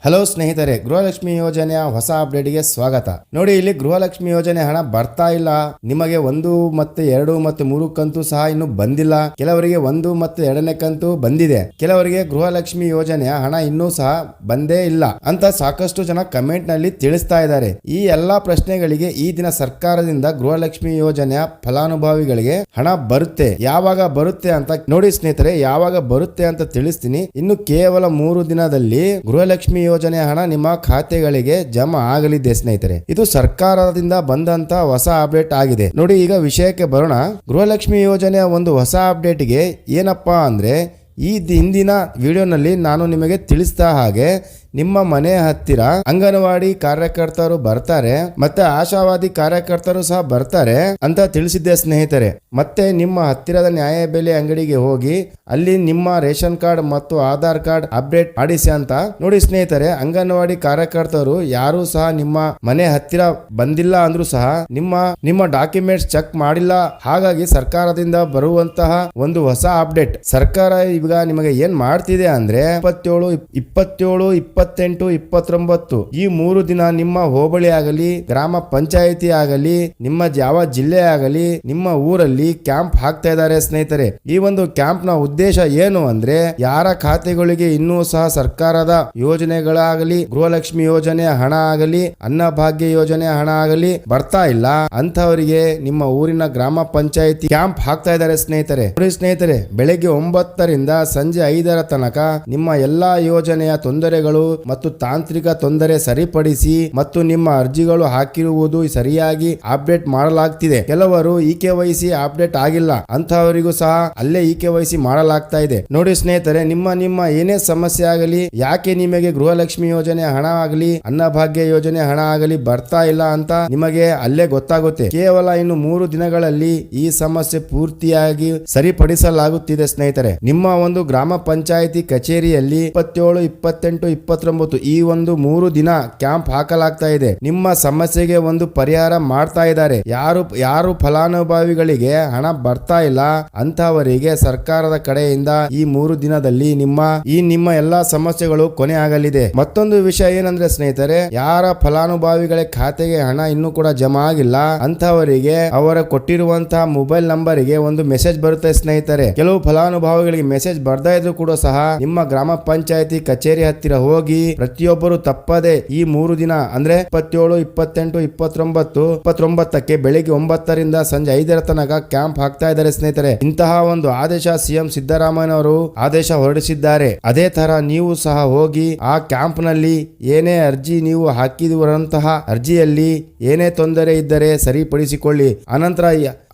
Hello ಸ್ನೇಹಿತರೆ, ಗೃಹಲಕ್ಷ್ಮಿ ಯೋಜನೆಯ ಹೊಸ ಅಪ್ಡೇಟ್ಗೆ ಸ್ವಾಗತ. ನೋಡಿ, ಇಲ್ಲಿ ಗೃಹಲಕ್ಷ್ಮಿ ಯೋಜನೆ ಹಣ ಬರ್ತಾ ಇಲ್ಲ. ನಿಮಗೆ 1 ಮತ್ತು 2 ಮತ್ತು 3 ಕಂತು ಸಹ ಇನ್ನು ಬಂದಿಲ್ಲ. ಕೆಲವರಿಗೆ 1 ಮತ್ತು 2ನೇ ಕಂತು ಬಂದಿದೆ. ಕೆಲವರಿಗೆ ಗೃಹಲಕ್ಷ್ಮಿ ಯೋಜನೆಯ ಹಣ ಇನ್ನೂ ಸಹ ಬಂದೇ ಇಲ್ಲ ಅಂತ ಸಾಕಷ್ಟು ಜನ ಕಮೆಂಟ್ ನಲ್ಲಿ ತಿಳಿಸ್ತಾ ಇದ್ದಾರೆ. ಈ ಎಲ್ಲಾ ಪ್ರಶ್ನೆಗಳಿಗೆ ಈ ದಿನ ಸರ್ಕಾರದಿಂದ ಗೃಹಲಕ್ಷ್ಮಿ ಯೋಜನೆಯ ಫಲಾನುಭವಿಗಳಿಗೆ ಹಣ ಬರುತ್ತೆ. ಯಾವಾಗ ಬರುತ್ತೆ ಅಂತ ನೋಡಿ ಸ್ನೇಹಿತರೆ, ಯಾವಾಗ ಬರುತ್ತೆ ಅಂತ ತಿಳಿಸ್ತೀನಿ. ಇನ್ನು ಕೇವಲ 3 ದಿನದಲ್ಲಿ ಗೃಹಲಕ್ಷ್ಮಿ ಯೋಜನೆ ಹಣ ನಿಮ್ಮ ಖಾತೆಗಳಿಗೆ ಜಮಾ ಆಗಲಿದೆ ಸ್ನೇಹಿತರೆ. ಇದು ಸರ್ಕಾರದಿಂದ ಬಂದಂತ ಹೊಸ ಅಪ್ಡೇಟ್ ಆಗಿದೆ. ನೋಡಿ, ಈಗ ವಿಷಯಕ್ಕೆ ಬರೋಣ. ಗೃಹಲಕ್ಷ್ಮಿ ಯೋಜನೆಯ ಒಂದು ಹೊಸ ಅಪ್ಡೇಟ್ಗೆ ಏನಪ್ಪಾ ಅಂದ್ರೆ, ಈ ಹಿಂದಿನ ವಿಡಿಯೋನಲ್ಲಿ ನಾನು ನಿಮಗೆ ತಿಳಿಸಿದ ಹಾಗೆ ನಿಮ್ಮ ಮನೆ ಹತ್ತಿರ ಅಂಗನವಾಡಿ ಕಾರ್ಯಕರ್ತರು ಬರ್ತಾರೆ, ಮತ್ತೆ ಆಶಾವಾದಿ ಕಾರ್ಯಕರ್ತರು ಸಹ ಬರ್ತಾರೆ ಅಂತ ತಿಳಿಸಿದ್ದೆ ಸ್ನೇಹಿತರೆ. ಮತ್ತೆ ನಿಮ್ಮ ಹತ್ತಿರದ ನ್ಯಾಯಬೆಲೆ ಅಂಗಡಿಗೆ ಹೋಗಿ ಅಲ್ಲಿ ನಿಮ್ಮ ರೇಷನ್ ಕಾರ್ಡ್ ಮತ್ತು ಆಧಾರ್ ಕಾರ್ಡ್ ಅಪ್ಡೇಟ್ ಮಾಡಿಸಿ ಅಂತ. ನೋಡಿ ಸ್ನೇಹಿತರೆ, ಅಂಗನವಾಡಿ ಕಾರ್ಯಕರ್ತರು ಯಾರು ಸಹ ನಿಮ್ಮ ಮನೆ ಹತ್ತಿರ ಬಂದಿಲ್ಲ ಅಂದ್ರೂ ಸಹ ನಿಮ್ಮ ಡಾಕ್ಯುಮೆಂಟ್ಸ್ ಚೆಕ್ ಮಾಡಿಲ್ಲ. ಹಾಗಾಗಿ ಸರ್ಕಾರದಿಂದ ಬರುವಂತಹ ಒಂದು ಹೊಸ ಅಪ್ಡೇಟ್. ಸರ್ಕಾರ ಈಗ ನಿಮಗೆ ಏನ್ ಮಾಡ್ತಿದೆ ಅಂದ್ರೆ 27, 28, 29 ಈ 3 ದಿನ ನಿಮ್ಮ ಹೋಬಳಿ ಆಗಲಿ, ಗ್ರಾಮ ಪಂಚಾಯಿತಿ ಆಗಲಿ, ನಿಮ್ಮ ಯಾವ ಜಿಲ್ಲೆ ಆಗಲಿ, ನಿಮ್ಮ ಊರಲ್ಲಿ ಕ್ಯಾಂಪ್ ಹಾಕ್ತಾ ಇದ್ದಾರೆ ಸ್ನೇಹಿತರೆ. ಈ ಒಂದು ಕ್ಯಾಂಪ್ ನ ಉದ್ದೇಶ ಏನು ಅಂದ್ರೆ, ಯಾರ ಖಾತೆಗಳಿಗೆ ಇನ್ನೂ ಸಹ ಸರ್ಕಾರದ ಯೋಜನೆಗಳಾಗಲಿ, ಗೃಹಲಕ್ಷ್ಮಿ ಯೋಜನೆಯ ಹಣ ಆಗಲಿ, ಅನ್ನಭಾಗ್ಯ ಯೋಜನೆಯ ಹಣ ಆಗಲಿ ಬರ್ತಾ ಇಲ್ಲ ಅಂತವರಿಗೆ ನಿಮ್ಮ ಊರಿನ ಗ್ರಾಮ ಪಂಚಾಯಿತಿ ಕ್ಯಾಂಪ್ ಹಾಕ್ತಾ ಇದ್ದಾರೆ ಸ್ನೇಹಿತರೆ. ಸ್ನೇಹಿತರೆ, ಬೆಳಗ್ಗೆ 9 ರಿಂದ ಸಂಜೆ 5 ತನಕ ನಿಮ್ಮ ಎಲ್ಲಾ ಯೋಜನೆಯ ತೊಂದರೆಗಳು ಮತ್ತು ತಾಂತ್ರಿಕ ತೊಂದರೆ ಸರಿಪಡಿಸಿ ಮತ್ತು ನಿಮ್ಮ ಅರ್ಜಿಗಳು ಹಾಕಿರುವುದು ಸರಿಯಾಗಿ ಅಪ್ಡೇಟ್ ಮಾಡಲಾಗ್ತಿದೆ. ಕೆಲವರು KYC ಅಪ್ಡೇಟ್ ಆಗಿಲ್ಲ ಅಂತವರಿಗೂ ಸಹ ಅಲ್ಲೇ KYC ಮಾಡಲಾಗ್ತಾ ಇದೆ. ನೋಡಿ ಸ್ನೇಹಿತರೆ, ನಿಮ್ಮ ಏನೇ ಸಮಸ್ಯೆ ಆಗಲಿ, ಯಾಕೆ ನಿಮಗೆ ಗೃಹಲಕ್ಷ್ಮಿ ಯೋಜನೆ ಹಣ ಆಗಲಿ, ಅನ್ನಭಾಗ್ಯ ಯೋಜನೆ ಹಣ ಆಗಲಿ ಬರ್ತಾ ಇಲ್ಲ ಅಂತ ನಿಮಗೆ ಅಲ್ಲೇ ಗೊತ್ತಾಗುತ್ತೆ. ಕೇವಲ ಇನ್ನು 3 ದಿನಗಳಲ್ಲಿ ಈ ಸಮಸ್ಯೆ ಪೂರ್ತಿಯಾಗಿ ಸರಿಪಡಿಸಲಾಗುತ್ತಿದೆ ಸ್ನೇಹಿತರೆ. ನಿಮ್ಮ ಒಂದು ಗ್ರಾಮ ಪಂಚಾಯಿತಿ ಕಚೇರಿಯಲ್ಲಿ 27, 28, 29 ಈ ಒಂದು 3 ದಿನ ಕ್ಯಾಂಪ್ ಹಾಕಲಾಗ್ತಾ ಇದೆ. ನಿಮ್ಮ ಸಮಸ್ಯೆಗೆ ಒಂದು ಪರಿಹಾರ ಮಾಡ್ತಾ ಇದ್ದಾರೆ. ಯಾರು ಫಲಾನುಭವಿಗಳಿಗೆ ಹಣ ಬರ್ತಾ ಇಲ್ಲ ಅಂತವರಿಗೆ ಸರ್ಕಾರದ ಕಡೆಯಿಂದ ಈ 3 ದಿನದಲ್ಲಿ ನಿಮ್ಮ ಎಲ್ಲಾ ಸಮಸ್ಯೆಗಳು ಕೊನೆ ಆಗಲಿದೆ. ಮತ್ತೊಂದು ವಿಷಯ ಏನಂದ್ರೆ ಸ್ನೇಹಿತರೆ, ಯಾರ ಫಲಾನುಭವಿಗಳ ಖಾತೆಗೆ ಹಣ ಇನ್ನೂ ಕೂಡ ಜಮಾ ಆಗಿಲ್ಲ ಅಂತವರಿಗೆ ಅವರ ಕೊಟ್ಟಿರುವಂತಹ ಮೊಬೈಲ್ ನಂಬರ್ಗೆ ಒಂದು ಮೆಸೇಜ್ ಬರುತ್ತೆ ಸ್ನೇಹಿತರೆ. ಕೆಲವು ಫಲಾನುಭವಿಗಳಿಗೆ ಮೆಸೇಜ್ ಬರ್ತಾ ಇದ್ರು ಕೂಡ ಸಹ ನಿಮ್ಮ ಗ್ರಾಮ ಪಂಚಾಯಿತಿ ಕಚೇರಿ ಹತ್ತಿರ ಹೋಗಿ ಪ್ರತಿಯೊಬ್ಬರು ತಪ್ಪದೆ ಈ 3 ದಿನ ಅಂದ್ರೆ 27, 28, 29 ಬೆಳಿಗ್ಗೆ 9 ರಿಂದ ಸಂಜೆ 5 ತನಕ ಕ್ಯಾಂಪ್ ಹಾಕ್ತಾ ಇದ್ದಾರೆ ಸ್ನೇಹಿತರೆ. ಇಂತಹ ಒಂದು ಆದೇಶ ಸಿಎಂ ಸಿದ್ದರಾಮಯ್ಯನವರು ಆದೇಶ ಹೊರಡಿಸಿದ್ದಾರೆ. ಅದೇ ತರ ನೀವು ಸಹ ಹೋಗಿ ಆ ಕ್ಯಾಂಪ್ ನಲ್ಲಿ ಏನೇ ಅರ್ಜಿ ನೀವು ಹಾಕಿರುವಂತಹ ಅರ್ಜಿಯಲ್ಲಿ ಏನೇ ತೊಂದರೆ ಇದ್ದರೆ ಸರಿಪಡಿಸಿಕೊಳ್ಳಿ.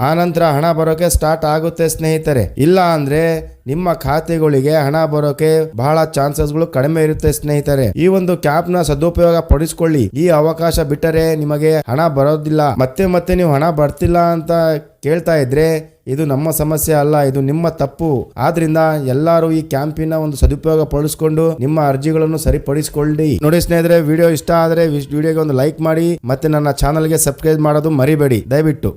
ಆನಂತರ ಹಣ ಬರೋಕೆ ಸ್ಟಾರ್ಟ್ ಆಗುತ್ತೆ ಸ್ನೇಹಿತರೆ. ಇಲ್ಲ ಅಂದ್ರೆ ನಿಮ್ಮ ಖಾತೆಗಳಿಗೆ ಹಣ ಬರೋಕೆ ಬಹಳ ಚಾನ್ಸಸ್ಗಳು ಕಡಿಮೆ ಇರುತ್ತೆ ಸ್ನೇಹಿತರೆ. ಈ ಒಂದು ಕ್ಯಾಂಪ್ ನ ಸದುಪಯೋಗ ಪಡಿಸಿಕೊಳ್ಳಿ. ಈ ಅವಕಾಶ ಬಿಟ್ಟರೆ ನಿಮಗೆ ಹಣ ಬರೋದಿಲ್ಲ. ಮತ್ತೆ ನೀವು ಹಣ ಬರ್ತಿಲ್ಲ ಅಂತ ಕೇಳ್ತಾ ಇದ್ರೆ ಇದು ನಮ್ಮ ಸಮಸ್ಯೆ ಅಲ್ಲ, ಇದು ನಿಮ್ಮ ತಪ್ಪು. ಆದ್ರಿಂದ ಎಲ್ಲರೂ ಈ ಕ್ಯಾಂಪಿನ ಒಂದು ಸದುಪಯೋಗ ಪಡಿಸಿಕೊಂಡು ನಿಮ್ಮ ಅರ್ಜಿಗಳನ್ನು ಸರಿಪಡಿಸಿಕೊಳ್ಳಿ. ನೋಡಿ ಸ್ನೇಹಿತರೆ, ವಿಡಿಯೋ ಇಷ್ಟ ಆದ್ರೆ ವಿಡಿಯೋಗೆ ಒಂದು ಲೈಕ್ ಮಾಡಿ, ಮತ್ತೆ ನನ್ನ ಚಾನಲ್ಗೆ ಸಬ್ಸ್ಕ್ರೈಬ್ ಮಾಡೋದು ಮರಿಬೇಡಿ ದಯವಿಟ್ಟು.